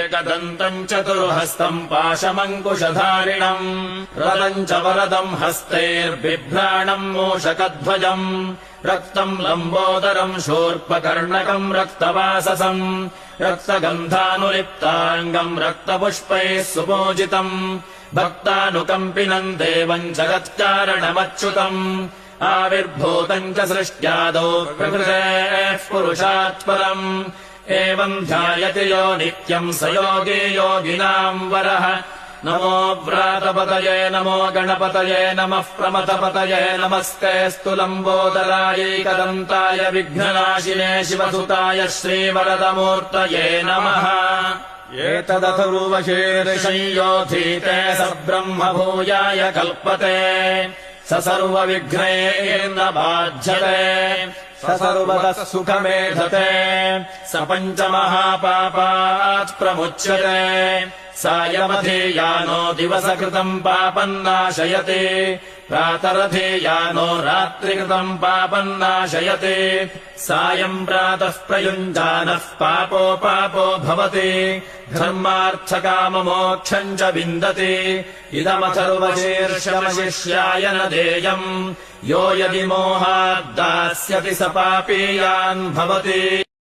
एकदन्तम् चतुर्हस्तम् पाशमङ्कुशधारिणम् रदम् च वरदम् हस्तैर्बिभ्राणम् मूषकध्वजम् रक्तम् लम्बोदरम् शूर्पकर्णकम् रक्तवाससम् रक्तगन्धानुलिप्ताङ्गम् रक्तपुष्पैः सुपूजितम् भक्तानुकम्पिनम् देवम् जगत्कारणमच्युतम् आविर्भूतम् च सृष्ट्यादौ प्रकृतेः पुरुषात् परम् एवम् ध्यायति यो नित्यम् स योगी योगिनाम् वरः नमो व्रातपतये नमो गणपतये नमः प्रमथपतये नमस्तेऽस्तु लम्बोदरायैकदन्ताय विघ्ननाशिने शिवसुताय श्रीवरदमूर्तये नमः एतदथर्वशीर्षयोऽधीते स ब्रह्म भूयाय कल्पते स सर्वविघ्नैर्न बाध्यते स सर्वतः सुखमेधते स पञ्चमहापापात् प्रमुच्यते सायमधीयानो दिवसकृतम् पापम् नाशयति प्रातरधीयानो रात्रिकृतम् पापम् नाशयति सायम् प्रातः प्रयुञ्जानः पापो पापो भवति धर्मार्थकाममोक्षम् च विन्दति इदमथर्वशीर्षमशिष्याय न देयम् यो यदि मोहाद्दास्यति स पापीयान् भवति।